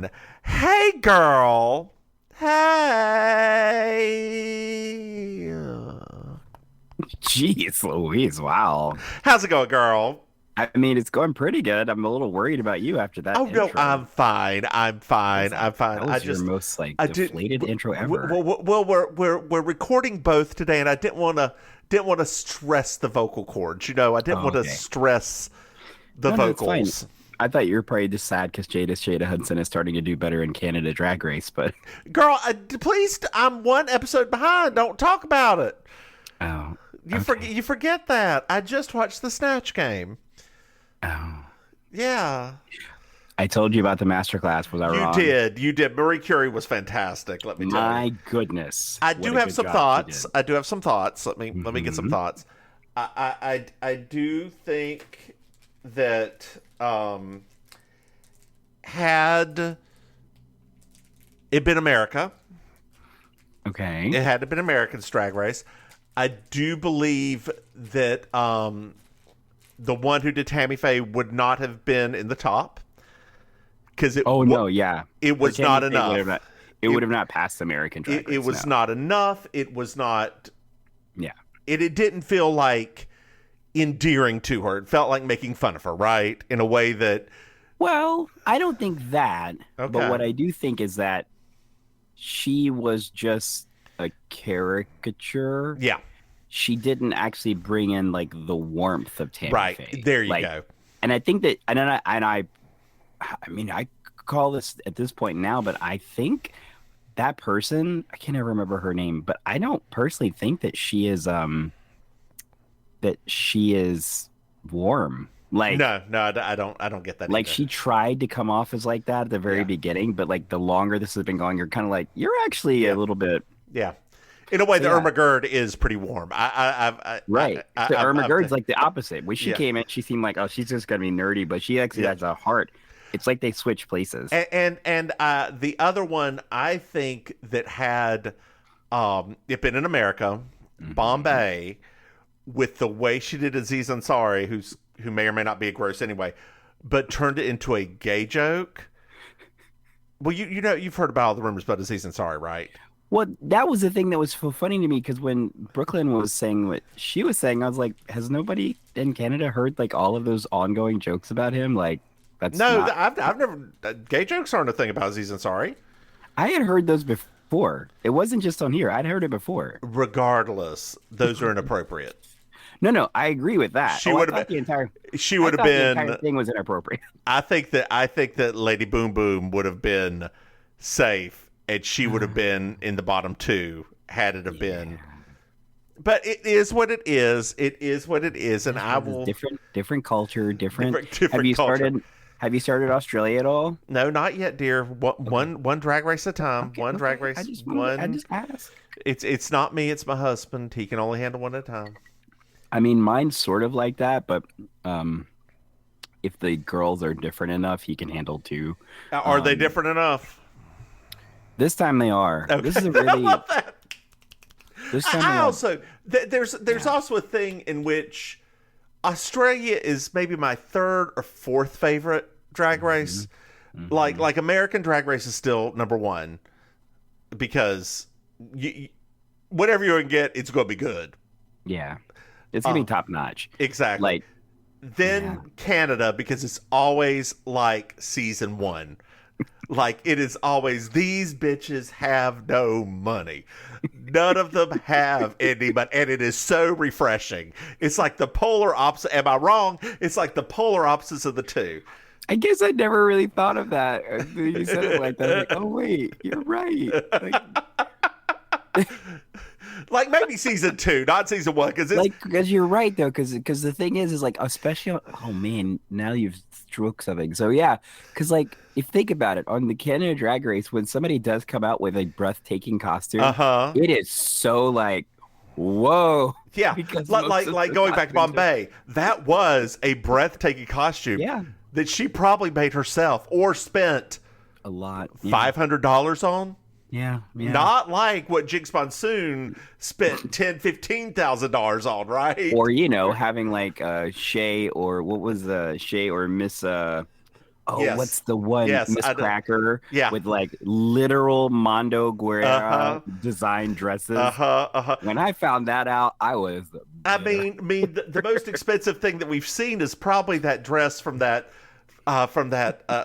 on. Hey, girl. Hey. Jeez Louise, wow. How's it going, girl? I mean, it's going pretty good. I'm a little worried about you after that Oh no, intro. I'm fine. I'm fine. That I'm fine. was your most like I deflated intro ever. Well, we're recording both today, and I didn't want to stress the vocal cords. You know, I didn't want to Okay. stress the No, it's fine. vocals. I thought you were probably just sad because Jada Hudson is starting to do better in Canada Drag Race, but Girl, please, I'm one episode behind. Don't talk about it. oh, You forget that. I just watched the Snatch Game. oh. Yeah. I told you about the masterclass. Was I wrong? You did. Marie Curie was fantastic, let me tell you. My goodness. I What do a have good some job thoughts. she did. I do have some thoughts. Let me get some thoughts. I do think that had it been America, Okay. it had to been American's Drag Race. I do believe that the one who did Tammy Faye would not have been in the top because it. Oh no, yeah. It was For not Tammy Faye enough. Would have not passed American Drag Race. It was no. not enough. It was not. Yeah. It didn't feel like endearing to her. It felt like making fun of her, right? In a way that. Well, I don't think that. Okay. But what I do think is that she was just a caricature. Yeah. She didn't actually bring in like the warmth of Tammy Right. Faye. There you Like, go. And I think that, I mean, I call this at this point now, but I think that person, I can't ever remember her name, but I don't personally think that she is warm. Like No, I don't get that. like either. she tried to come off as like that at the very Yeah. beginning, but like the longer this has been going, you're kind of like, you're actually Yeah. a little bit Yeah. In a way, the Yeah. Irma Gerd is pretty warm. right. So Irma Gerd's like the opposite. When she Yeah. came in, she seemed like, oh, she's just gonna be nerdy, but she actually Yeah. has a heart. It's like they switch places. And the other one I think that had it been in America, Mm-hmm. Bombay, with the way she did Aziz Ansari, who may or may not be a gross anyway, but turned it into a gay joke. Well, you know you've heard about all the rumors about Aziz Ansari, right? Well, that was the thing that was so funny to me because when Brooklyn was saying what she was saying, I was like, has nobody in Canada heard like all of those ongoing jokes about him? Like, that's No, not... I've never. Gay jokes aren't a thing about Aziz Ansari. I had heard those before. It wasn't just on here. I'd heard it before. Regardless, those are inappropriate. No, I agree with that. She I would have thought been. the entire. She I would have thought the been. entire thing was inappropriate. I think that Lady Boom Boom would have been safe, and she would have been in the bottom two had it have been. But it is what it is. It is what it is, and I will. Different culture, different. Different have you culture. started? Have you started Australia at all? No, not yet, dear. One drag race at a time. Okay, one drag okay. race. I just asked. It's not me. It's my husband. He can only handle one at a time. I mean, mine's sort of like that, but if the girls are different enough, he can handle two. Are they different enough? This time they are. Okay. This is a I really. love that. This time I they are. also there's also a thing in which Australia is maybe my third or fourth favorite drag race. Like American Drag Race is still number one because whatever you're gonna get, it's gonna be good. Yeah, it's gonna be top notch. Exactly. Like Then Canada, because it's always like season one. Like it is always, these bitches have no money. None of them have any, and it is so refreshing. It's like the polar opposite. Am I wrong? It's like the polar opposites of the two. I guess I never really thought of that. You said it like that. I was like, oh wait, you're right. Like maybe season two, not season one, because Because you're right though, because the thing is like especially oh man, now you've struck something. So yeah, because like if think about it, on the Canada Drag Race, when somebody does come out with a breathtaking costume, it is so like whoa. Yeah, Because like most of the going back to costumes are- Bombay, that was a breathtaking costume. Yeah. That she probably made herself or spent a lot. Yeah. $500 on. Yeah. Not like what Jigs Monsoon spent $10,000-$15,000 on, right? Or having like Shay or what was Shay or Miss Oh, Yes. what's the one? Yes, Miss I know. Cracker Yeah. with like literal Mondo Uh-huh. Guerra design dresses. Uh-huh. Uh-huh. When I found that out, I was I bitter. mean, the most expensive thing that we've seen is probably that dress from that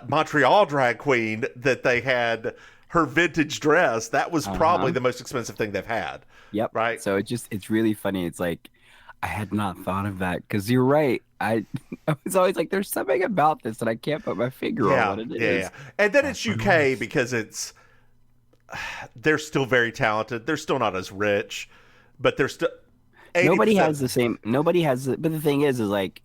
Montreal drag queen that they had, her vintage dress. That was probably Uh-huh. the most expensive thing they've had, Yep. right? So it's really funny. It's like I had not thought of that because you're right. I was always like, there's something about this and I can't put my finger on Yeah, what it yeah, is. yeah. And then That's it's what it UK was. because they're still very talented. They're still not as rich, but they're still Nobody 80%. has the same. Nobody has. But the thing is like,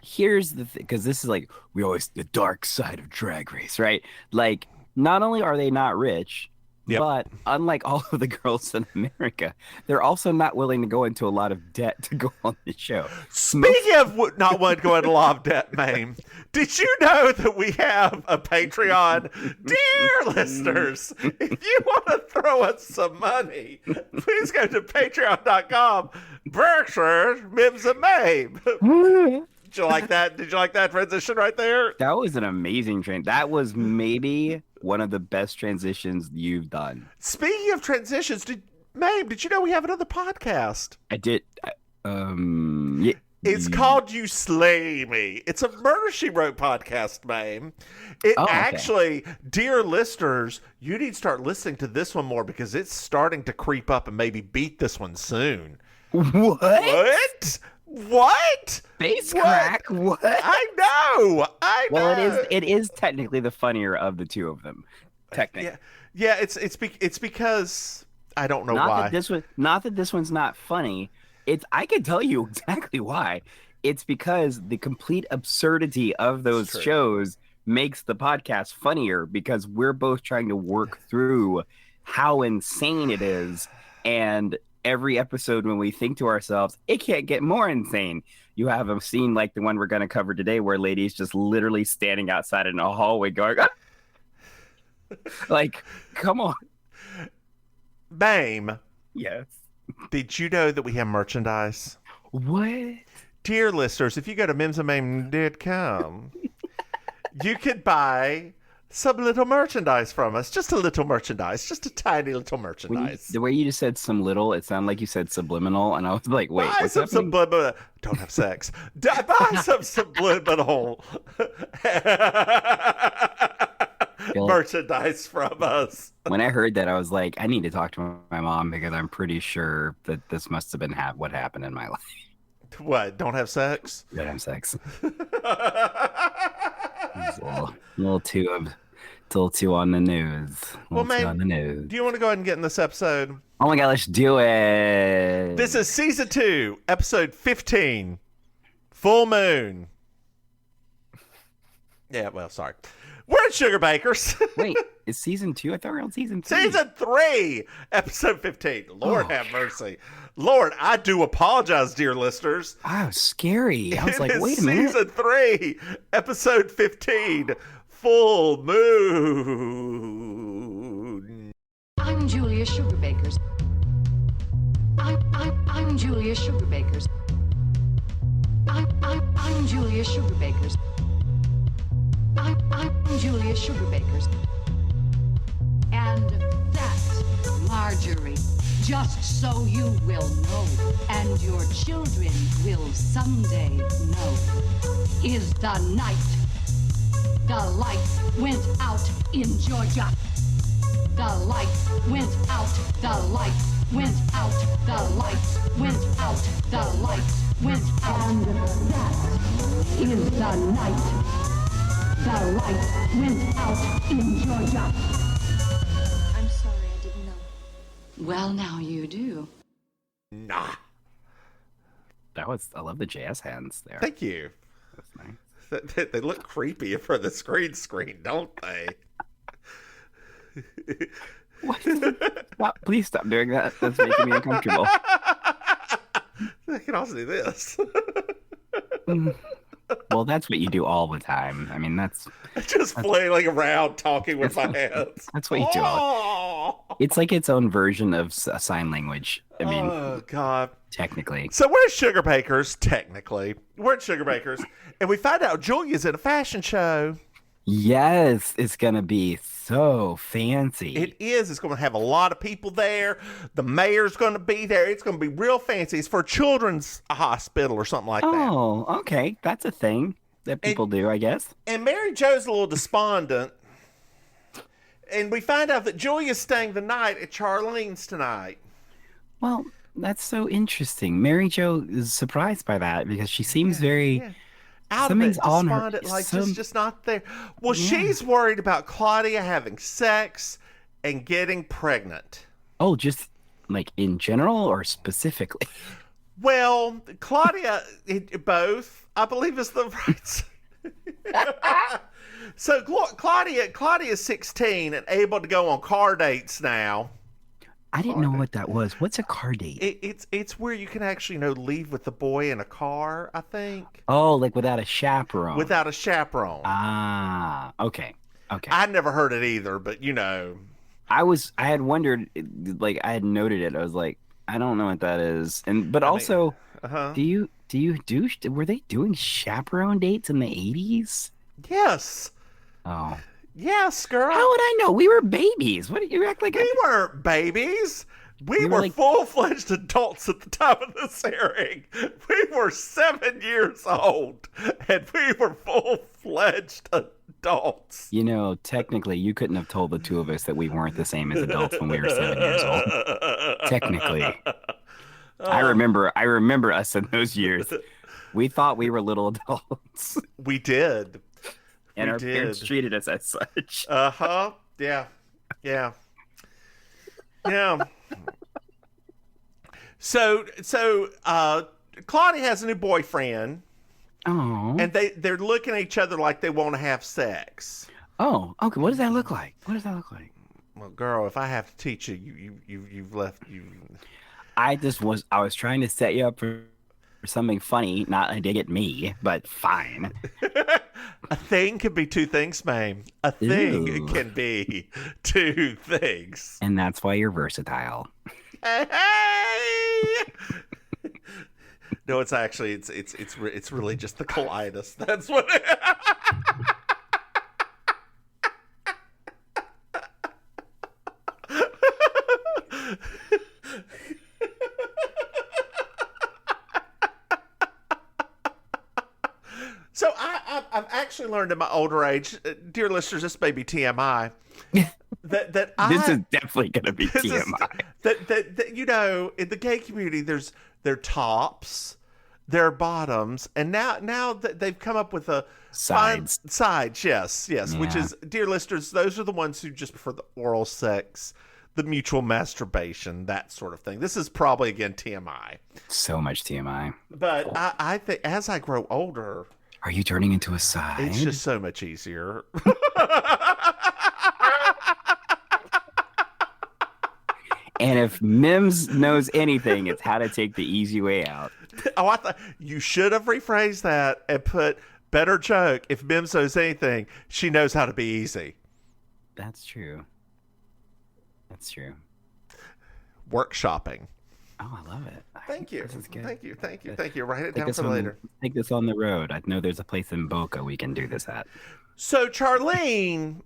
here's the thing, because this is like we always the dark side of Drag Race, right? Like, not only are they not rich, Yep. but unlike all of the girls in America, they're also not willing to go into a lot of debt to go on the show. Speaking of not wanting to go into law of debt, Maim, did you know that we have a Patreon? Dear listeners, if you want to throw us some money, please go to patreon.com, Berkshire, Mims and Maim. Did you like that? Did you like that transition right there? That was an amazing train. That was maybe one of the best transitions you've done. Speaking of transitions, Maim, did you know we have another podcast? I did. Yeah, It's called You Slay Me. It's a Murder, She Wrote podcast, Maim. It okay. actually, dear listeners, you need to start listening to this one more because it's starting to creep up and maybe beat this one soon. What? What? What? Face What? crack? What? I know. Well, it is technically the funnier of the two of them. Technically. Yeah. It's because I don't know Not why. that this one's not funny. I can tell you exactly why. It's because the complete absurdity of those true. shows makes the podcast funnier because we're both trying to work through how insane it is. And every episode when we think to ourselves, it can't get more insane. You have a scene like the one we're going to cover today where ladies just literally standing outside in a hallway going, "Ah!" Like, come on. Maim, Yes. did you know that we have merchandise? What? Dear listeners, if you go to mimsandmaim.com, you could buy some little merchandise from us. Just a little merchandise. Just a tiny little merchandise. The way you just said some little, it sounded like you said subliminal, and I was like, wait, Buy what's some happening? subliminal. Don't have sex. Buy some subliminal merchandise from us. When I heard that, I was like, I need to talk to my mom because I'm pretty sure that this must have been what happened in my life. What? Don't have sex? That I'm sex. It's a little too on the news. Well, Too on the man, news. do you want to go ahead and get in this episode? Oh my god, let's do it. This is season 2, episode 15, Full Moon. Yeah, well, sorry. We're at Sugar Bakers. Wait, it's season 2? I thought we were on season 3. Season 3, episode 15. Lord have mercy. Lord, I do apologize, dear listeners. Oh, scary. I was It like, is wait a minute. Season 3, episode 15, Full Moon. I'm Julia Sugarbakers. I'm Julia Sugarbakers. I'm Julia Sugarbakers. I'm Julia Sugarbakers. And that's Marjorie. Just so you will know, and your children will someday know, is the night the light went out in Georgia. The light went out, the light went out, the light went out, the light went out. And that is the night the light went out in Georgia. I'm sorry, I didn't know. Well, now you do. Nah. I love the jazz hands there. Thank you. That's nice. They look creepy in front of the screen, don't they? What? Please stop doing that. That's making me uncomfortable. They can also do this. Well, that's what you do all the time. I mean, that's Just flailing around, talking with my hands. that's what you do all. It's like its own version of sign language. I mean, Oh, God. technically. So we're at Sugar Bakers, technically. We're at Sugar Bakers, and we find out Julia's in a fashion show. Yes, it's gonna be so fancy. It is. It's going to have a lot of people there. The mayor's going to be there. It's going to be real fancy. It's for a children's hospital or something like that. Oh, okay. That's a thing that people do, I guess. And Maryjo's a little despondent. And we find out that Julia's staying the night at Charlene's tonight. Well, that's so interesting. Maryjo is surprised by that because she seems very Out something's of it, on her. despondent, like just not there. Well, she's worried about Claudia having sex and getting pregnant. Oh, just like in general or specifically? Well, Claudia, both, I believe is the right. So Claudia's 16 and able to go on car dates now. I didn't know what that was. What's a car date? It's where you can actually leave with the boy in a car, I think. Oh, like without a chaperone. Without a chaperone. Ah, okay. I'd never heard it either, but I had wondered, like I had noted it. I was like, I don't know what that is. But also, were they doing chaperone dates in the 80s? Yes. Oh. Yes, girl. How would I know? We were babies. What do you act like? We weren't babies. We were full-fledged adults at the time of this airing. We were 7 years old, and we were full-fledged adults. Technically, you couldn't have told the two of us that we weren't the same as adults when we were 7 years old. Technically. I remember us in those years. We thought we were little adults. We did. And our parents treated us as such. Uh-huh. Yeah. So Claudia has a new boyfriend. Oh. And they're looking at each other like they want to have sex. Oh, okay. What does that look like? Well, girl, if I have to teach you've left you. I was trying to set you up for something funny, not a dig at me, but fine. A thing can be two things, Maim. A thing can be two things. And that's why you're versatile. Hey! No, it's actually it's really just the colitis. That's what. So I've actually learned in my older age, dear listeners, this may be TMI. This is definitely going to be TMI. That in the gay community, there tops, there are bottoms, and now that they've come up with a sides. Yes, yeah. Which is, dear listeners, those are the ones who just prefer the oral sex, the mutual masturbation, that sort of thing. This is probably again TMI. So much TMI. But I think as I grow older. Are you turning into a side? It's just so much easier. And if Mims knows anything, it's how to take the easy way out. Oh, I thought you should have rephrased that and put better joke. If Mims knows anything, she knows how to be easy. That's true. Workshopping. Oh, I love it. Thank you. This is good. Thank you. Write it down for later. Take this on the road. I know there's a place in Boca we can do this at. So Charlene,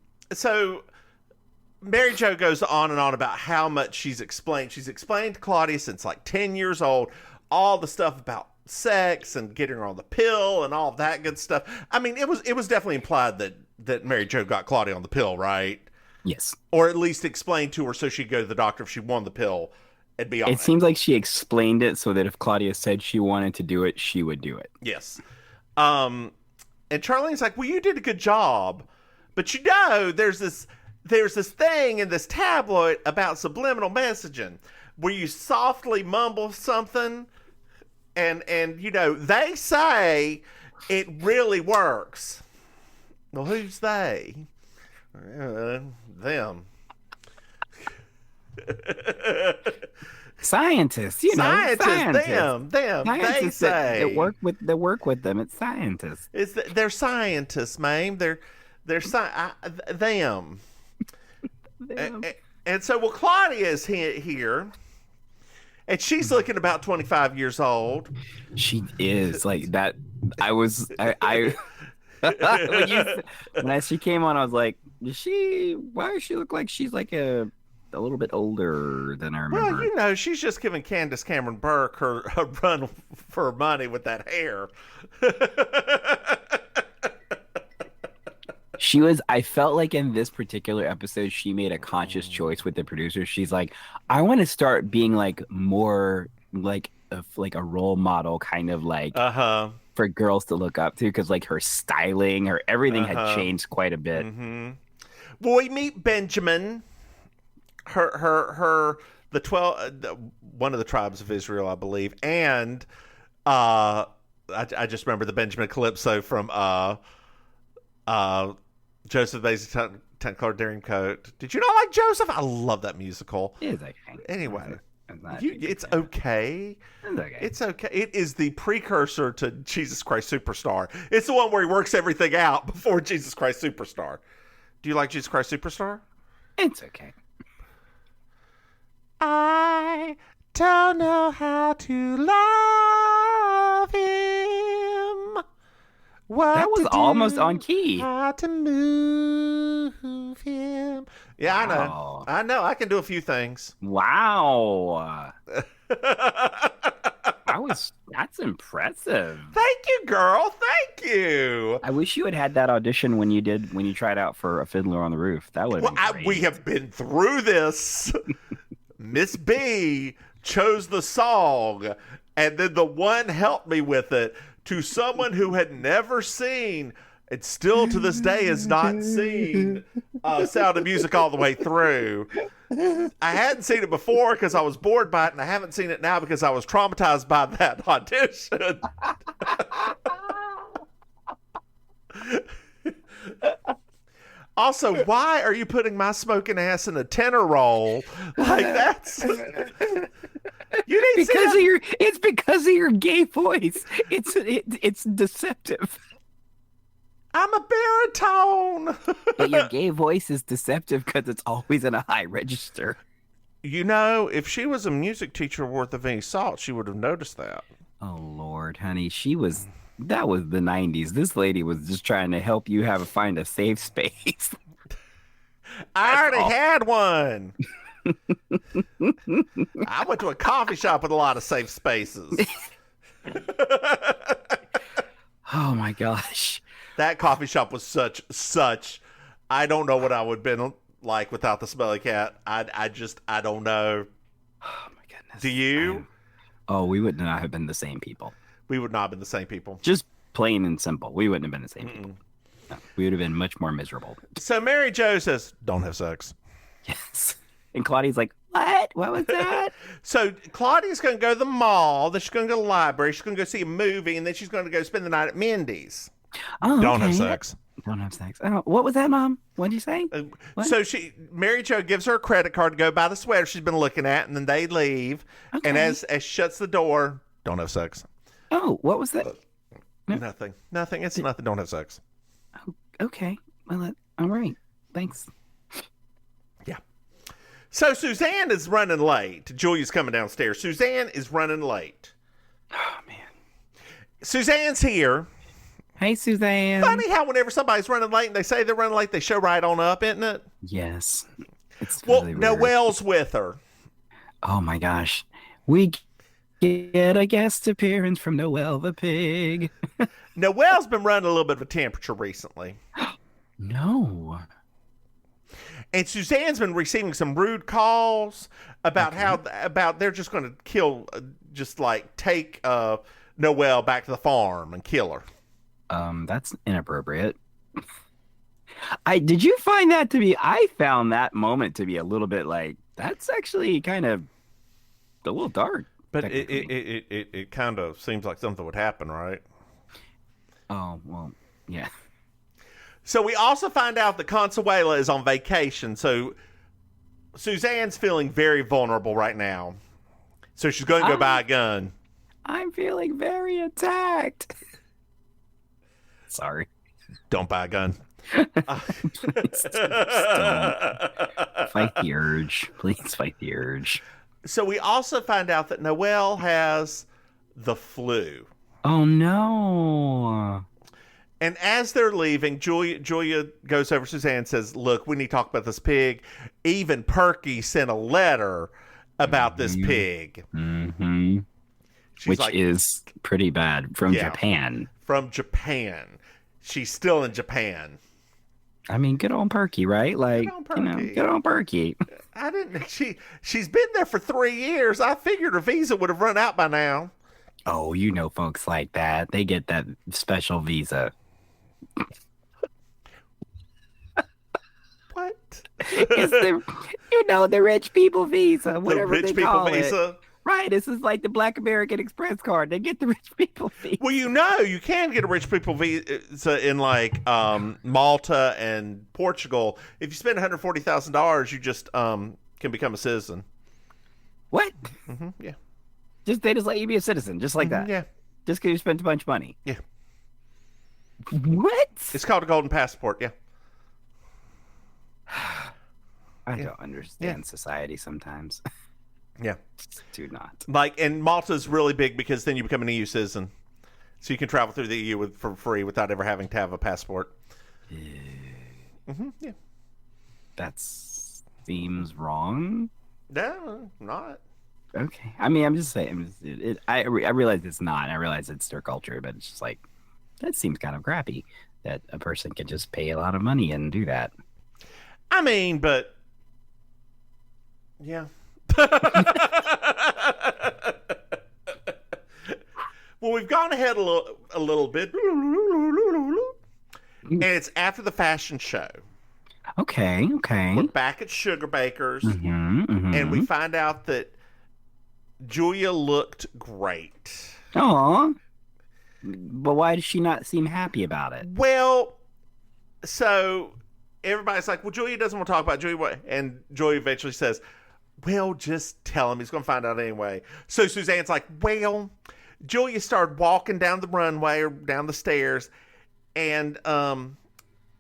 Maryjo goes on and on about how much she's explained. She's explained to Claudia since like 10 years old, all the stuff about sex and getting her on the pill and all that good stuff. I mean, it was definitely implied that Maryjo got Claudia on the pill, right? Yes. Or at least explained to her so she'd go to the doctor if she wanted the pill. It seems like she explained it so that if Claudia said she wanted to do it, she would do it. Yes. And Charlene's like, well, you did a good job. But there's this thing in this tabloid about subliminal messaging where you softly mumble something and they say it really works. Well, who's they? Them. Scientists, them. Scientists, they say that work with them. It's scientists. They're scientists, Maim. They're them. And so, Claudia is here, and she's looking about 25 years old. She is like that. She came on, I was like, why does she look like she's like a little bit older than I remember? Well, she's just giving Candace Cameron Burke her run for money with that hair. I felt like in this particular episode, she made a conscious choice with the producers. She's like, I want to start being like more like a role model, kind of like for girls to look up to, because like her styling, her everything had changed quite a bit. Mm-hmm. Well, we meet Benjamin, the 12, one of the tribes of Israel, I believe, and I just remember the Benjamin Calypso from Joseph Daisy Technicolor Dreamcoat. Did you not like Joseph? I love that musical. It's okay. Anyway, it's okay. It's okay. It is the precursor to Jesus Christ Superstar. It's the one where he works everything out before Jesus Christ Superstar. Do you like Jesus Christ Superstar? It's okay. I don't know how to love him. That was almost on key. How to move him. Yeah, Wow. I know. I can do a few things. Wow. That's impressive. Thank you, girl. Thank you. I wish you had that audition when you tried out for A Fiddler on the Roof. That would have been great. We have been through this. Miss B chose the song, and then the one helped me with it to someone who had never seen, and still to this day has not seen, Sound of Music all the way through. I hadn't seen it before because I was bored by it, and I haven't seen it now because I was traumatized by that audition. Also, why are you putting my smoking ass in a tenor role? Like, that's... You didn't because of your. It's because of your gay voice. It's deceptive. I'm a baritone. But your gay voice is deceptive because it's always in a high register. If she was a music teacher worth of any salt, she would have noticed that. Oh Lord, honey, that was the 90s. This lady was just trying to help you find a safe space. I already had one. I went to a coffee shop with a lot of safe spaces. Oh my gosh. That coffee shop was such. I don't know what I would have been like without the smelly cat. I don't know. Oh my goodness. Do you? We would not have been the same people. We would not have been the same people. Just plain and simple. We wouldn't have been the same people. No, we would have been much more miserable. So Maryjo says, don't have sex. Yes. And Claudia's like, what? What was that? So Claudia's going to go to the mall. Then she's going to go to the library. She's going to go see a movie. And then she's going to go spend the night at Mindy's. Oh, Don't have sex. Don't have sex. Oh, what was that, Mom? What did you say? So Maryjo gives her a credit card to go buy the sweater she's been looking at. And then they leave. Okay. And as she shuts the door, don't have sex. Oh, what was that? Nothing. It's nothing. Don't have sex. Oh, okay. Well, all right. Thanks. Yeah. So Suzanne is running late. Julia's coming downstairs. Suzanne is running late. Oh, man. Suzanne's here. Hey, Suzanne. Funny how whenever somebody's running late and they say they're running late, they show right on up, isn't it? Yes. It's well, really Noelle's with her. Oh, my gosh. We get a guest appearance from Noelle the pig. Noelle's been running a little bit of a temperature recently. No. And Suzanne's been receiving some rude calls about they're just going to take Noelle back to the farm and kill her. That's inappropriate. Did you find that to be? I found that moment to be a little bit like that's actually kind of a little dark. But it kind of seems like something would happen, right? Oh well, yeah. So we also find out that Consuela is on vacation. So Suzanne's feeling very vulnerable right now. So she's going to go buy a gun. I'm feeling very attacked. Sorry. Don't buy a gun. Please don't. Fight the urge. Please fight the urge. So we also find out that Noelle has the flu. Oh, no. And as they're leaving, Julia goes over to Suzanne and says, look, we need to talk about this pig. Even Perky sent a letter about this pig. Mm-hmm. Which is pretty bad. From Japan. From Japan. She's still in Japan. I mean, good on Perky, right? Like, good on Perky. I didn't. She's been there for 3 years. I figured her visa would have run out by now. Oh, folks like that. They get that special visa. What? It's the rich people visa, whatever the rich they call people visa. It. Right, this is like the Black American Express card. They get the rich people visa. Well, you can get a rich people visa in like Malta and Portugal. If you spend $140,000, you just can become a citizen. What? Mm-hmm, yeah. They just let you be a citizen, just like that. Yeah. Just because you spent a bunch of money. Yeah. What? It's called a golden passport. Yeah. I don't understand society sometimes. Yeah. Do not. Like, and Malta's really big because then you become an EU citizen. So you can travel through the EU for free without ever having to have a passport. Yeah. That seems wrong. No, not. Okay. I mean, I'm just saying. I realize it's not. I realize it's their culture, but it's just like, that seems kind of crappy that a person can just pay a lot of money and do that. I mean, but yeah. Well, we've gone ahead a little bit. And it's after the fashion show. Okay. We're back at Sugar Baker's. Mm-hmm. And we find out that Julia looked great. Aw. But why does she not seem happy about it? Well, so everybody's like, well, Julia doesn't want to talk about Julia. And Julia eventually says, well, just tell him. He's going to find out anyway. So Suzanne's like, well, Julia started walking down the runway or down the stairs, and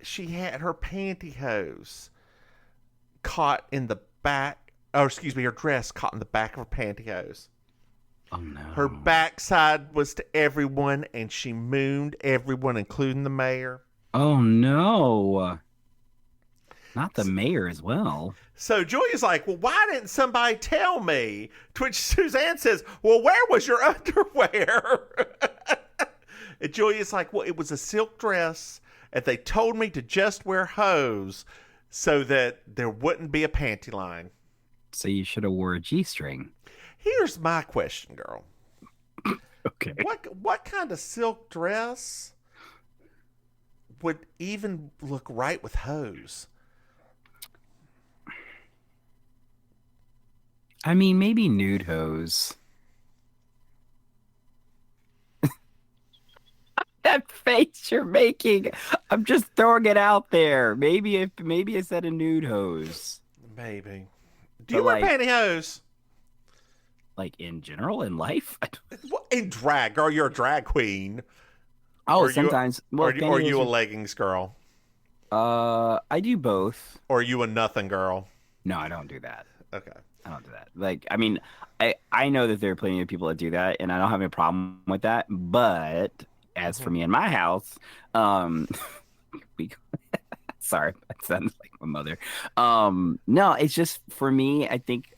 she had her pantyhose caught in the back. Oh, excuse me, her dress caught in the back of her pantyhose. Oh, no. Her backside was to everyone, and she mooned everyone, including the mayor. Oh, no. Not the mayor as well. So Julia's like, well, why didn't somebody tell me? To which Suzanne says, well, where was your underwear? And Julia's like, well, it was a silk dress, and they told me to just wear hose so that there wouldn't be a panty line. So you should have wore a G-string. Here's my question, girl. Okay. What kind of silk dress would even look right with hose? I mean, maybe nude hose. That face you're making, I'm just throwing it out there. Maybe a set of nude hose. Maybe. Do you wear pantyhose? Like in general, in life? In drag, girl, you're a drag queen. Oh, sometimes. Are you a leggings girl? I do both. Or are you a nothing girl? No, I don't do that. Okay. I don't do that. Like, I mean, I know that there are plenty of people that do that, and I don't have any problem with that. But as for me and my house, sorry, that sounds like my mother. No, it's just for me. I think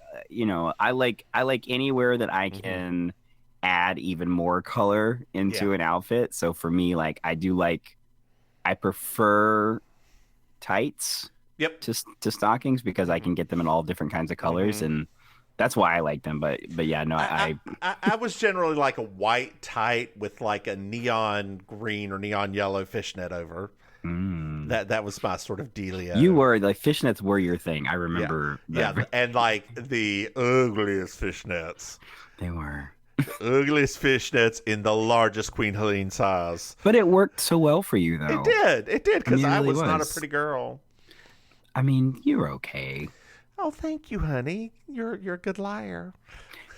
I like anywhere that I can add even more color into an outfit. So for me, like I prefer tights. Yep. To stockings because I can get them in all different kinds of colors, and that's why I like them. But yeah, no, I was generally like a white tight with like a neon green or neon yellow fishnet over. That was my sort of dealio. You were like fishnets were your thing. I remember. Yeah, and like the ugliest fishnets. They were. Ugliest fishnets in the largest Queen Helene size. But it worked so well for you, though. It did because I really was not a pretty girl. I mean, you're okay. Oh, thank you, honey. You're a good liar.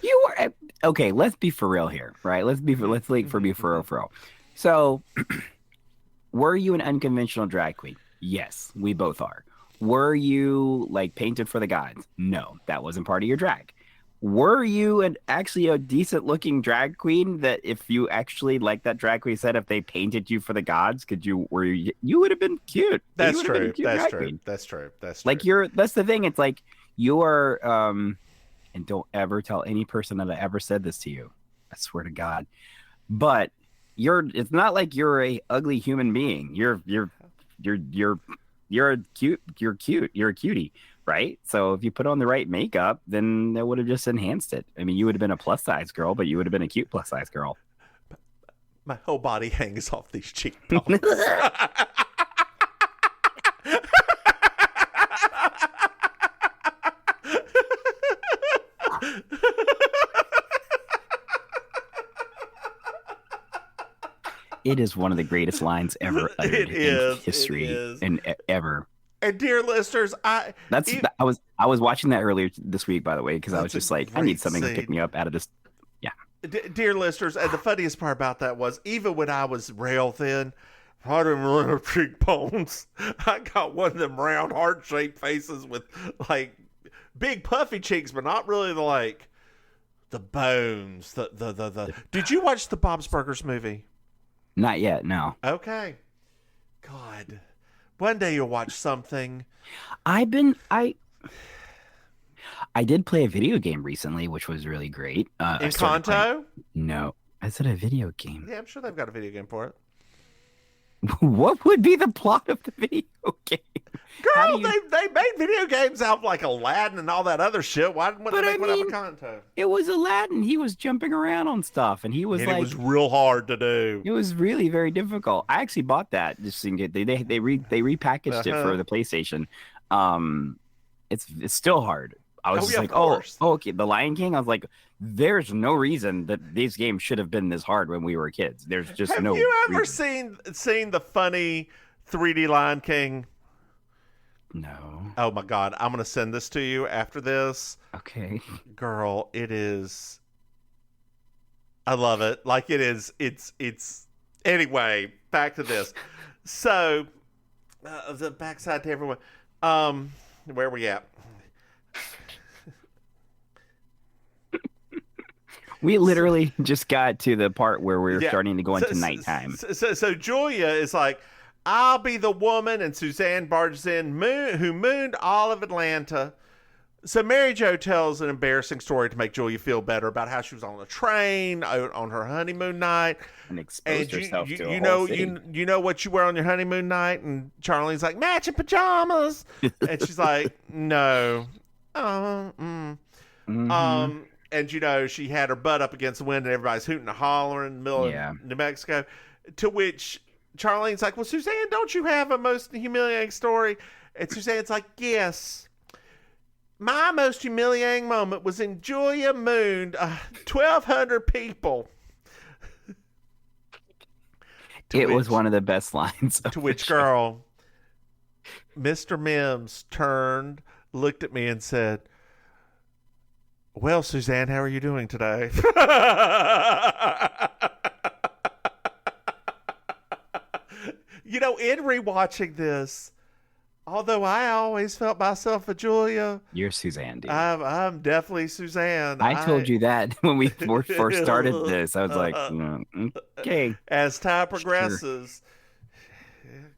You were okay. Let's be for real here, right? Let's be for real. So, were you an unconventional drag queen? Yes, we both are. Were you like painted for the gods? No, that wasn't part of your drag. were you actually a decent looking drag queen? That if you actually, like that drag queen said, if they painted you for the gods, you would have been cute. That's true. That's true. That's true. That's true. Like that's the thing. It's like you're and don't ever tell any person that I ever said this to you. I swear to God. But it's not like you're a ugly human being. You're a cute. You're a cutie, right? So if you put on the right makeup, then that would have just enhanced it. I mean, you would have been a plus size girl, but you would have been a cute plus size girl. My whole body hangs off these cheekbones. It is one of the greatest lines ever uttered in history and ever. And dear listeners, I was watching that earlier this week, by the way, because I was just like, I need something to pick me up out of this. Yeah. Dear listeners, and the funniest part about that was, even when I was rail thin, I didn't really have cheekbones. I got one of them round heart-shaped faces with like big puffy cheeks, but not really the bones. The Did you watch the Bob's Burgers movie? Not yet, no. Okay. God. One day you'll watch something. I did play a video game recently, which was really great. Encanto? No. I said a video game. Yeah, I'm sure they've got a video game for it. What would be the plot of the video game? Girl, they made video games out like Aladdin and all that other shit. Why wouldn't they make one of Encanto? It was Aladdin. He was jumping around on stuff, and it was real hard to do. It was really very difficult. I actually bought that just in case they repackaged it for the PlayStation. It's still hard. I was just like, oh, okay. The Lion King. I was like, there's no reason that these games should have been this hard when we were kids. There's just no. Have you ever seen the funny 3D Lion King? No. Oh my God! I'm gonna send this to you after this. Okay. Girl, it is. I love it. Like it is. It's. Anyway, back to this. So, the backside to everyone. Where are we at? We literally just got to the part where we're starting to go into nighttime. So Julia is like, I'll be the woman, and Suzanne barges in, who mooned all of Atlanta. So Maryjo tells an embarrassing story to make Julia feel better about how she was on a train on her honeymoon night. And exposed herself to a whole city. You know what you wear on your honeymoon night? And Charlene's like, matching pajamas. And she's like, no. And, she had her butt up against the wind and everybody's hooting and hollering in the middle of New Mexico. To which Charlene's like, well, Suzanne, don't you have a most humiliating story? And Suzanne's like, yes. My most humiliating moment was in Julia mooned 1,200 people. It was one of the best lines. To which girl, Mr. Mims turned, looked at me and said, well, Suzanne, how are you doing today? In rewatching this, although I always felt myself a Julia, you're Suzanne, dude. I'm definitely Suzanne. I told you that when we first started this. I was like, okay. As time progresses,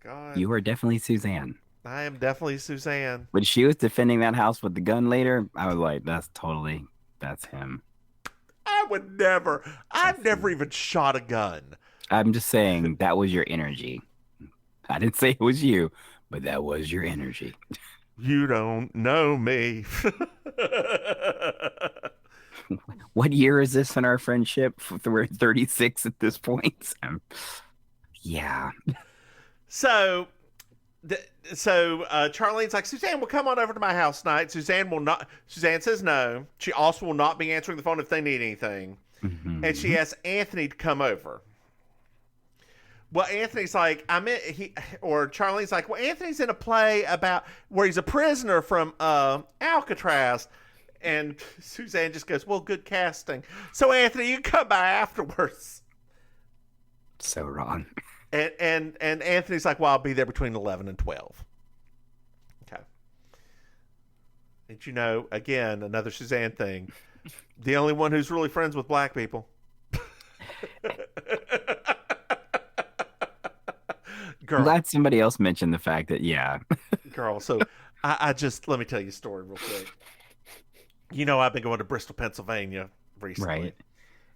God, you are definitely Suzanne. I am definitely Suzanne. When she was defending that house with the gun later, I was like, that's him. I've never even shot a gun. I'm just saying that was your energy. I didn't say it was you, but that was your energy. You don't know me. What year is this in our friendship? We're 36 at this point. Yeah. So Charlene's like, Suzanne will come on over to my house tonight. Suzanne says no. She also will not be answering the phone if they need anything. Mm-hmm. And she asks Anthony to come over. Well, Anthony's like, Charlene's like, well, Anthony's in a play about where he's a prisoner from Alcatraz. And Suzanne just goes, well, good casting. So Anthony, you can come by afterwards. So wrong. And Anthony's like, well, I'll be there between 11 and 12. Okay. And again, another Suzanne thing. The only one who's really friends with black people. Girl. I'm glad somebody else mentioned the fact that, yeah. Girl, so I just, let me tell you a story real quick. You know, I've been going to Bristol, Pennsylvania recently. Right.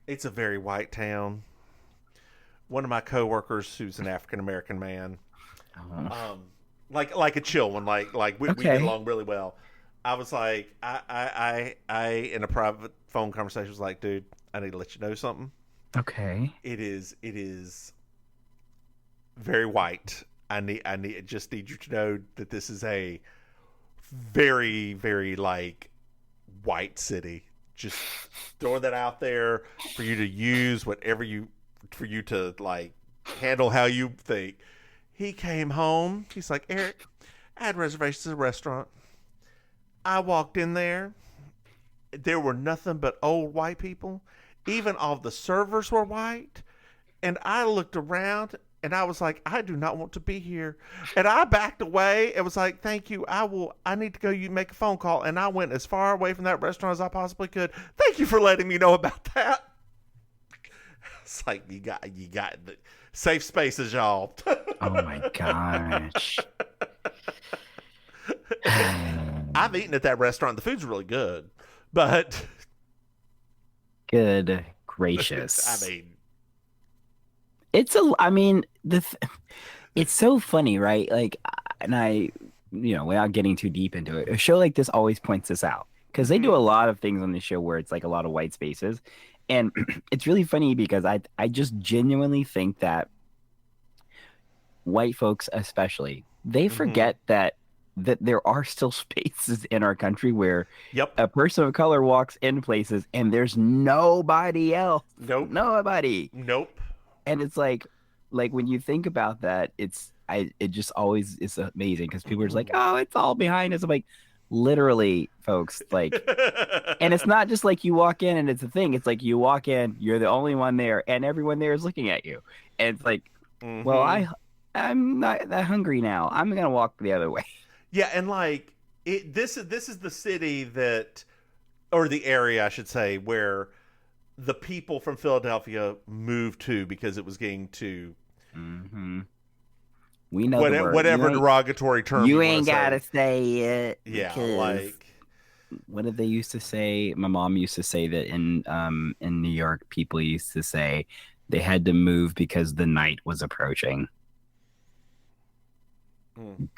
It's a very white town. One of my coworkers, who's an African-American man, like a chill one, like we get along really well. I was like, I in a private phone conversation was like, dude, I need to let you know something. Okay. It is very white. Just need you to know that this is a very, very like white city. Just throwing that out there for you to use for you to like handle how you think. He came home. He's like, Eric, I had reservations at a restaurant. I walked in there. There were nothing but old white people. Even all the servers were white. And I looked around and I was like, I do not want to be here. And I backed away and was like, thank you. I need to go make a phone call. And I went as far away from that restaurant as I possibly could. Thank you for letting me know about that. It's like, you got the safe spaces, y'all. Oh my gosh. I've eaten at that restaurant. The food's really good, but good gracious. I mean, it's so funny, right? Like, and I, without getting too deep into it, a show like this always points this out because they do a lot of things on the show where it's like a lot of white spaces. And it's really funny because I just genuinely think that white folks, especially, they forget that there are still spaces in our country where a person of color walks in places and there's nobody else. Nope. Nobody. Nope. And it's like when you think about that, it just always is amazing because people are just like, oh, it's all behind us. I'm like, literally, folks, like, and it's not just like you walk in and it's a thing. It's like you walk in, you're the only one there, and everyone there is looking at you. And it's like, well, I'm not that hungry now. I'm gonna walk the other way. Yeah, and like this is the city that, or the area, I should say, where the people from Philadelphia moved to because it was getting too. Mm-hmm. We know whatever derogatory term you ain't gotta say it. Yeah, like what did they used to say? My mom used to say that in New York, people used to say they had to move because the night was approaching.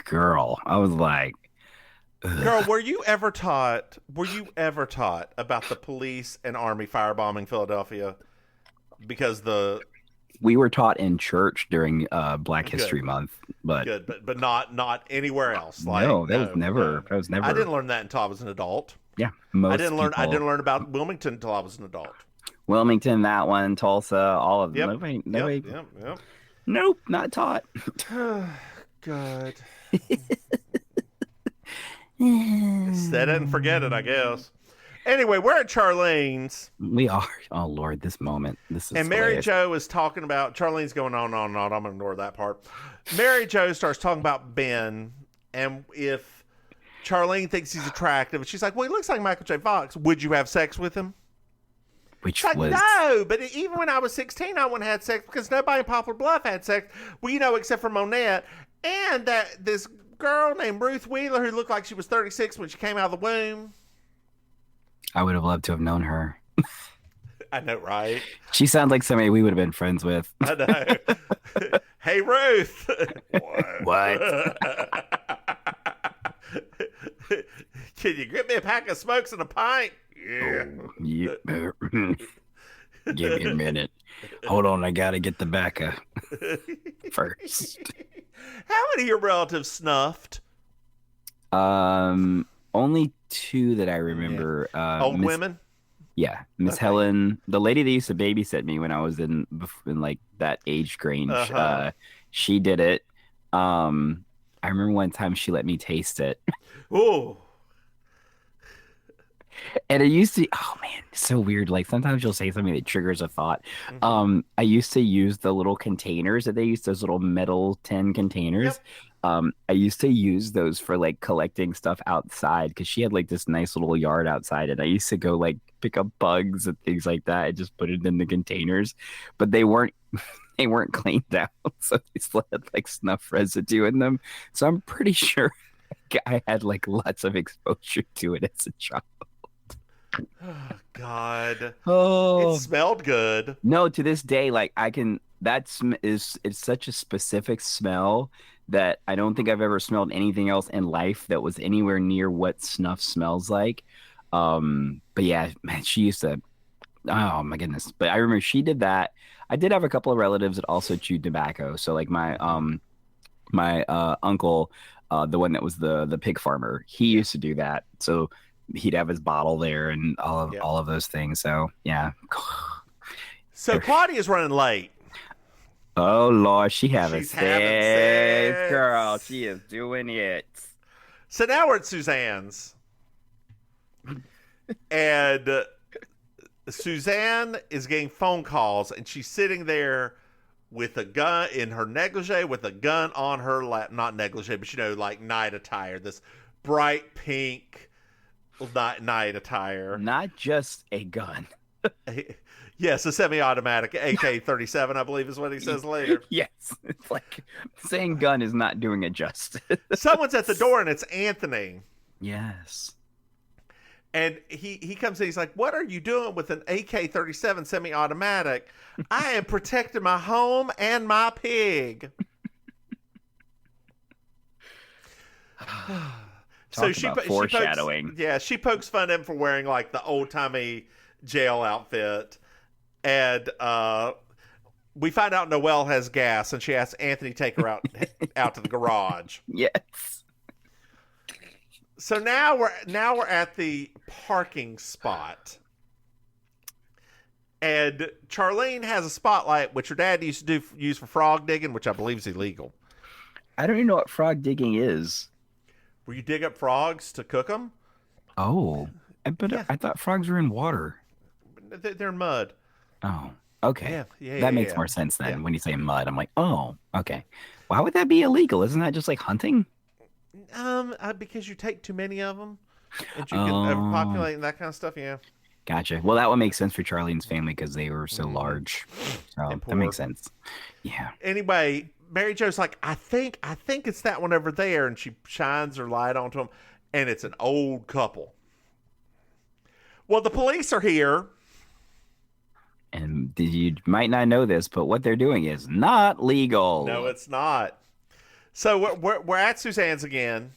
Girl, I was like, ugh. Girl, were you ever taught about the police and army firebombing Philadelphia? Because we were taught in church during Black History Month, but not anywhere else. Like, no, that was never. I didn't learn that until I was an adult. Yeah, I didn't learn about Wilmington until I was an adult. Wilmington, that one, Tulsa, all of them. Yep. Nope, not taught. God. Set it and forget it, I guess. Anyway, we're at Charlene's. We are. Oh, Lord, this moment. This is and Maryjo is talking about, Charlene's going on. I'm going to ignore that part. Maryjo starts talking about Ben, and if Charlene thinks he's attractive, she's like, well, he looks like Michael J. Fox. Would you have sex with him? Which like, was... No, but even when I was 16, I wouldn't have had sex because nobody in Poplar Bluff had sex. Well, except for Monette. And this girl named Ruth Wheeler who looked like she was 36 when she came out of the womb. I would have loved to have known her. I know, right? She sounds like somebody we would have been friends with. I know. Hey, Ruth. What? Can you get me a pack of smokes and a pint? Yeah. Give me a minute. Hold on, I gotta get the bacca first. How many of your relatives snuffed? Only two that I remember. Old women? Yeah, Miss Helen, the lady that used to babysit me when I was in like that age range. She did it. I remember one time she let me taste it. Oh. And it used to, oh man, it's so weird. Like sometimes you'll say something that triggers a thought. I used to use the little containers that they used, those little metal tin containers. I used to use those for like collecting stuff outside because she had like this nice little yard outside, and I used to go like pick up bugs and things like that and just put it in the containers, but they weren't they weren't cleaned out, so they still had like snuff residue in them. So I'm pretty sure I had like lots of exposure to it as a child. Oh, God. Oh It smelled good. no, to this day, like I can. It's such a specific smell that I don't think I've ever smelled anything else in life that was anywhere near what snuff smells like. But yeah, man, she used to. Oh my goodness! But I remember she did that. I did have a couple of relatives that also chewed tobacco. So like my uncle, the one that was the pig farmer, he used to do that. So he'd have his bottle there and all of those things. So yeah. So Claudia's running late. Oh Lord, she's having sex, girl. She is doing it. So now we're at Suzanne's. And Suzanne is getting phone calls, and she's sitting there with a gun in her negligee, with a gun on her lap. Not negligee, but like night attire. This bright pink night attire. Not just a gun. Yes, a semi-automatic AK-37, I believe is what he says later. Yes. It's like saying gun is not doing it justice. Someone's at the door, and it's Anthony. Yes. And he comes in, he's like, what are you doing with an AK-37 semi-automatic? I am protecting my home and my pig. So she foreshadowing. She pokes fun at him for wearing like the old-timey jail outfit. And we find out Noelle has gas, and she asks Anthony to take her out to the garage. Yes. So now we're at the parking spot, and Charlene has a spotlight, which her dad used to use for frog digging, which I believe is illegal. I don't even know what frog digging is. Where you dig up frogs to cook them? Oh, but Yeah. I thought frogs were in water. They're in mud. Oh, okay. Yeah. That makes more sense then. When you say mud, I'm like, oh, okay. Why would that be illegal? Isn't that just like hunting? Because you take too many of them, and you can overpopulate and that kind of stuff. Yeah. Gotcha. Well, that would make sense for Charlene's family because they were so large. So And that makes poor. sense. Yeah. Anyway, Maryjo's like, I think it's that one over there, and she shines her light onto him, and it's an old couple. Well, the police are here. And you might not know this, but what they're doing is not legal. No, it's not. So we're at Suzanne's again.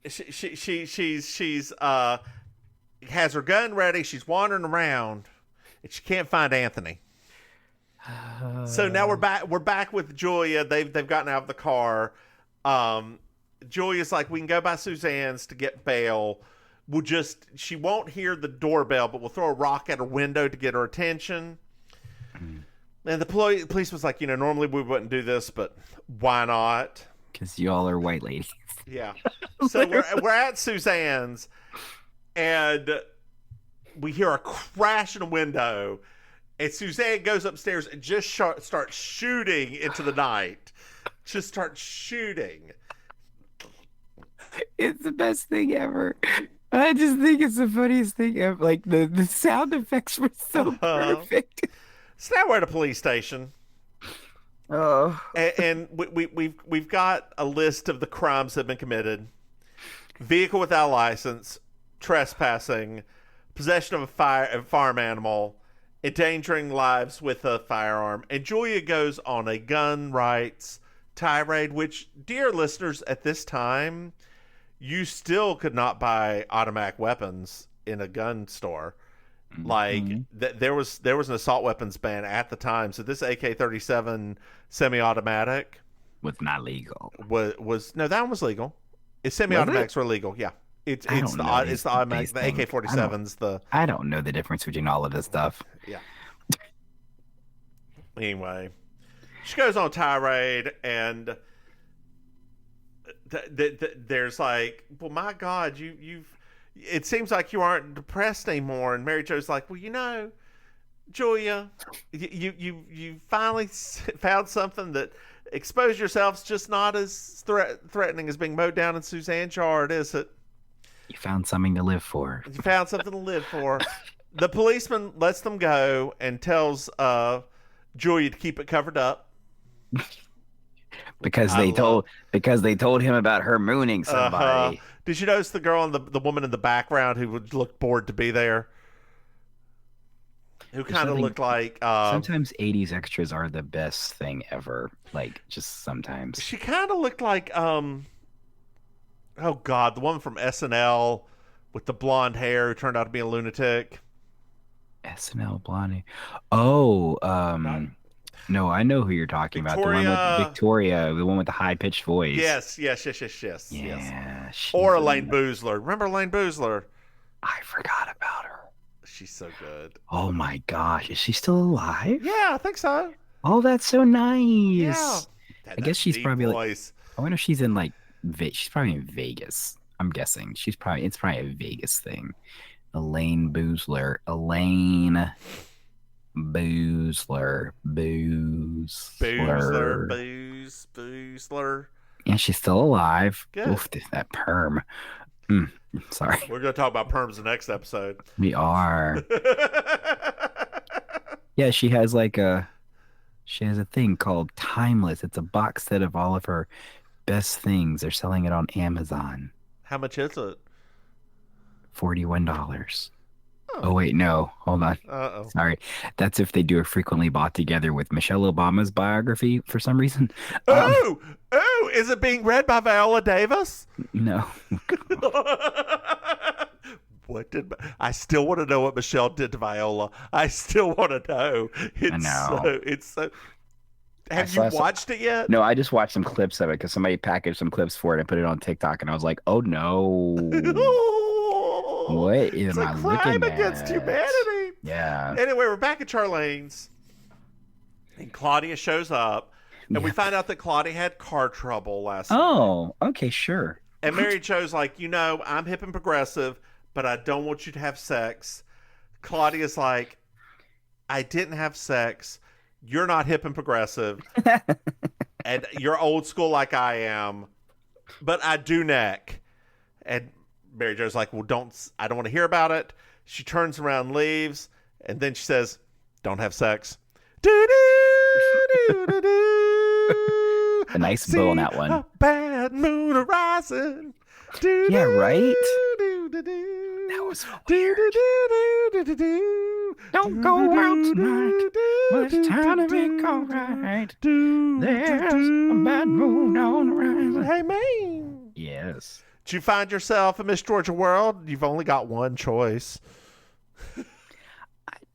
She's has her gun ready. She's wandering around, and she can't find Anthony. So now we're back with Julia. They've gotten out of the car. Julia's like, we can go by Suzanne's to get bail. She won't hear the doorbell, but we'll throw a rock at her window to get her attention. And the police was like, normally we wouldn't do this, but why not? Because you all are white ladies. Yeah. So we're at Suzanne's, and we hear a crash in a window, and Suzanne goes upstairs and just starts shooting into the night. Just starts shooting. It's the best thing ever. I just think it's the funniest thing ever. Like the sound effects were so perfect. So now we're at a police station. Oh. And we've got a list of the crimes that have been committed: vehicle without license, trespassing, possession of a farm animal, endangering lives with a firearm. And Julia goes on a gun rights tirade, which, dear listeners, at this time, you still could not buy automatic weapons in a gun store. Like there was an assault weapons ban at the time, so this AK-37 semi-automatic Was not legal. was no, that one was legal. Semi-automatics were legal, yeah. It's the automatic. The AK-47's the. I don't know the difference between all of this stuff. Yeah. Anyway, she goes on tirade, and there's like, well, my God, you've. It seems like you aren't depressed anymore. And Maryjo's like, well, Julia, you finally found something that Expose yourself's just not as threatening as being mowed down in Suzanne's yard, is it? You found something to live for. You found something to live for. The policeman lets them go and tells Julia to keep it covered up. Because they told him about her mooning somebody. Did you notice the girl and the woman in the background who would look bored to be there? Who kind of looked like... sometimes 80s extras are the best thing ever. Like, just sometimes. She kind of looked like... oh, God, the woman from SNL with the blonde hair who turned out to be a lunatic. SNL blonde. Oh, no, I know who you're talking about. The one with Victoria, the one with the high-pitched voice. Yes. Yeah. Yes. Or Elaine Boozler. Remember Elaine Boozler? I forgot about her. She's so good. Oh my gosh, is she still alive? Yeah, I think so. Oh, that's so nice. Yeah. I guess she's probably voice. like. I wonder if she's in like. She's probably in Vegas. I'm guessing it's probably a Vegas thing. Elaine Boozler. Boozler. Yeah, she's still alive. Good. Oof, that perm. Sorry. We're going to talk about perms the next episode. We are. Yeah, she has a thing called Timeless. It's a box set of all of her best things. They're selling it on Amazon. How much is it? $41. Oh wait, no. Hold on. Uh-oh. Sorry. That's if they do a frequently bought together with Michelle Obama's biography for some reason. Is it being read by Viola Davis? No. I still want to know what Michelle did to Viola. I still want to know. I know. Have you watched it yet? No, I just watched some clips of it because somebody packaged some clips for it and put it on TikTok, and I was like, oh no. What am I looking at? Crime against humanity. Yeah. Anyway, we're back at Charlene's, and Claudia shows up, and we find out that Claudia had car trouble last night. Oh, okay, sure. And Maryjo's like, I'm hip and progressive, but I don't want you to have sex. Claudia's like, I didn't have sex. You're not hip and progressive, and you're old school like I am, but I do neck. And Maryjo's like, well, I don't want to hear about it. She turns around, leaves, and then she says, don't have sex. A nice bow on that one. A bad moon arising. Yeah, right? That was weird. Don't go out tonight. Well, it's time to make alright. There's a bad moon on the horizon. Hey, man. Yes. Did you find yourself a Miss Georgia World? You've only got one choice.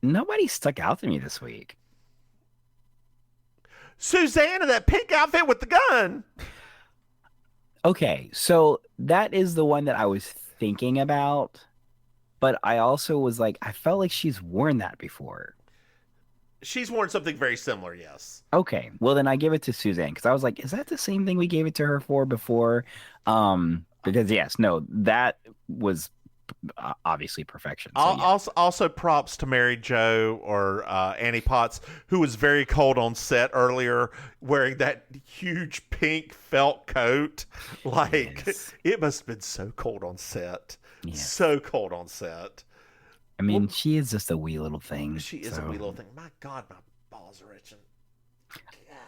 Nobody stuck out to me this week. Suzanne in that pink outfit with the gun. Okay, so that is the one that I was thinking about, but I also was like, I felt like she's worn that before. She's worn something very similar, yes. Okay, well then I give it to Suzanne because I was like, is that the same thing we gave it to her for before? Because yes, no, that was obviously perfection. So, yeah. Also props to Maryjo or Annie Potts, who was very cold on set earlier, wearing that huge pink felt coat. It must have been so cold on set. Yes. So cold on set. I mean, she is just a wee little thing. She is a wee little thing. My God, my balls are itching.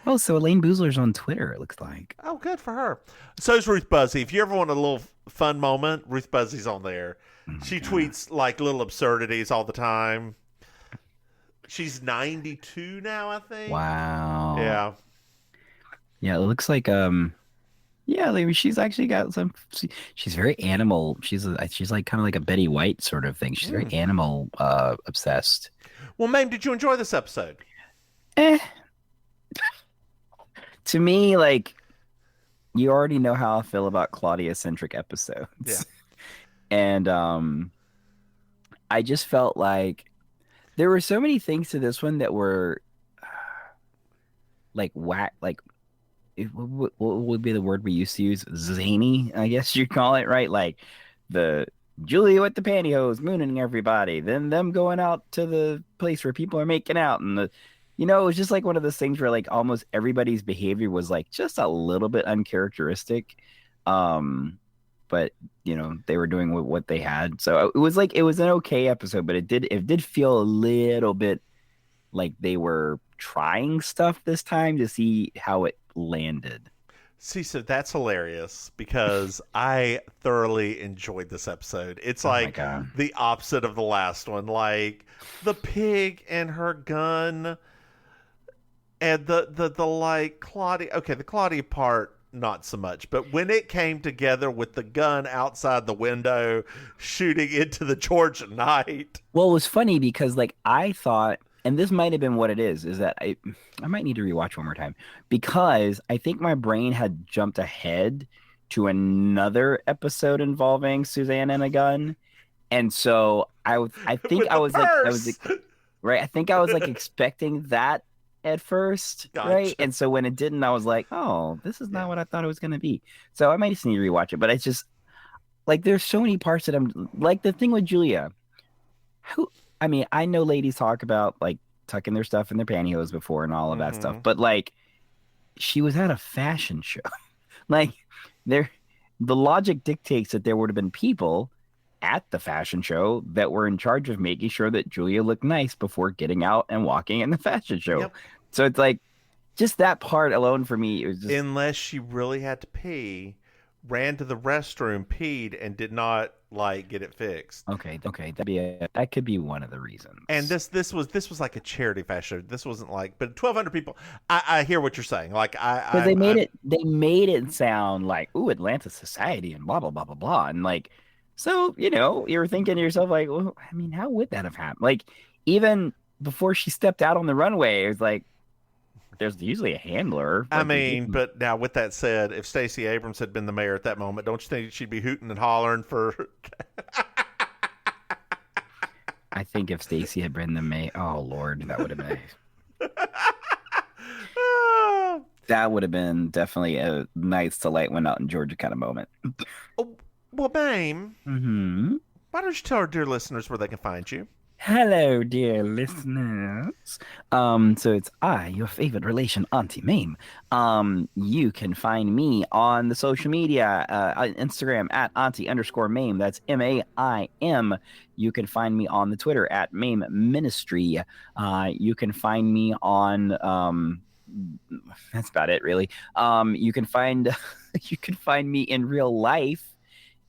Oh, so Elaine Boozler's on Twitter, it looks like. Oh, good for her. So's Ruth Buzzy. If you ever want a little fun moment, Ruth Buzzy's on there. She tweets little absurdities all the time. She's 92 now, I think. Wow. Yeah. Yeah, it looks like she's actually got some. She's very animal. She's like kind of like a Betty White sort of thing. She's very animal obsessed. Well, Maim, did you enjoy this episode? To me, you already know how I feel about Claudia-centric episodes. Yeah. And I just felt like there were so many things to this one that were what would be the word we used to use? Zany, I guess you'd call it, right? Like the Julia with the pantyhose mooning everybody, then them going out to the place where people are making out, and You know, it was just like one of those things where like almost everybody's behavior was like just a little bit uncharacteristic. But you know, they were doing what they had. So it was an okay episode, but it did feel a little bit like they were trying stuff this time to see how it landed. See, so that's hilarious because I thoroughly enjoyed this episode. It's like the opposite of the last one. Like the pig and her gun and the like Claudia. Okay, the Claudia part, not so much. But when it came together with the gun outside the window shooting into the Georgia night. Well, it was funny because like I thought, and this might have been what it is that I might need to rewatch one more time because I think my brain had jumped ahead to another episode involving Suzanne and a gun. And so I think I was like expecting that at first. Gotcha. Right. And so when it didn't, I was like, oh, this is not what I thought it was going to be. So I might just need to rewatch it, but it's just like, there's so many parts that I'm like the thing with Julia, I know ladies talk about like tucking their stuff in their pantyhose before and all of that stuff, but like she was at a fashion show. Like the logic dictates that there would have been people at the fashion show that were in charge of making sure that Julia looked nice before getting out and walking in the fashion show. Yep. So it's like just that part alone for me, it was just... Unless she really had to pee, ran to the restroom, peed, and did not like get it fixed. Okay, that could be one of the reasons. And this was like a charity fashion. This wasn't like, but 1,200 people. I hear what you're saying. Like because they made it sound like, ooh, Atlanta society and blah blah blah blah blah, and like, so you know, you were thinking to yourself like, well, I mean, how would that have happened? Like even before she stepped out on the runway, it was like, there's usually a handler. I mean, but now with that said, if Stacey Abrams had been the mayor at that moment, don't you think she'd be hooting and hollering for? I think if Stacey had been the mayor, oh Lord, that would have been. That would have been definitely a nice to light one out in Georgia kind of moment. Oh, well, Maim, why don't you tell our dear listeners where they can find you? Hello, dear listeners. So it's I, your favorite relation, Auntie Maim. You can find me on the social media, on Instagram at Auntie_Maim. That's MAIM. You can find me on the Twitter at Maim Ministry. You can find me on that's about it, really. You can find me in real life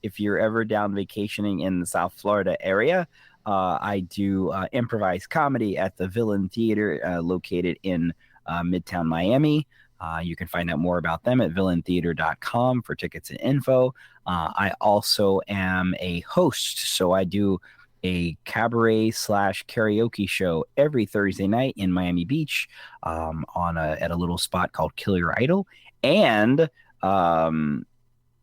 if you're ever down vacationing in the South Florida area. I do improvised comedy at the Villain Theater located in Midtown Miami. You can find out more about them at villaintheater.com for tickets and info. I also am a host, so I do a cabaret / karaoke show every Thursday night in Miami Beach at a little spot called Kill Your Idol. And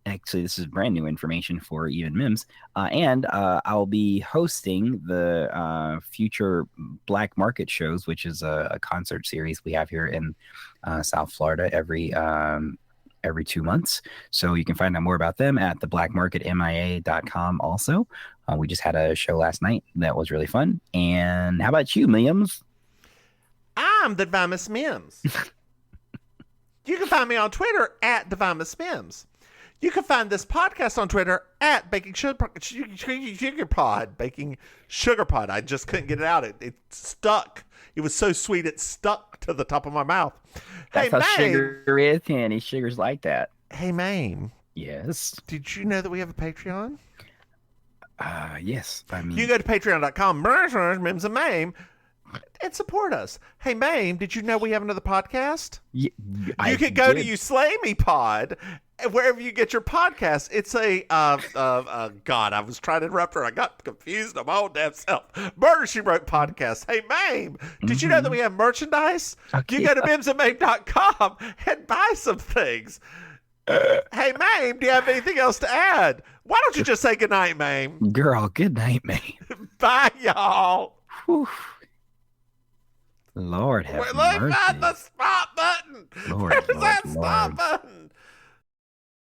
actually, this is brand new information for even Mims. And I'll be hosting the future Black Market shows, which is a concert series we have here in South Florida every 2 months. So you can find out more about them at theblackmarketmia.com also. We just had a show last night that was really fun. And how about you, Mims? I'm the DivineMissMims. You can find me on Twitter at DivineMissMims. You can find this podcast on Twitter at Baking Sugar Pod. I just couldn't get it out. It stuck. It was so sweet it stuck to the top of my mouth. That's how sugar is, Kenny. Sugar's like that. Hey, Maim. Yes. Did you know that we have a Patreon? Yes. I mean, you go to patreon.com, Mims and Maim, and support us. Hey, Maim, did you know we have another podcast? You can go to You Slay Me Pod, wherever you get your podcast. It's a, God, I was trying to interrupt her. I got confused on my own damn self. Murder, She Wrote podcast. Hey, Maim, did you know that we have merchandise? Okay. You go to mimsandmaim.com and buy some things. Hey, Maim, do you have anything else to add? Why don't you just say goodnight, Maim? Girl, good night, Maim. Bye, y'all. Whew. Lord have mercy. Look at the stop button. Lord, Where's that stop button?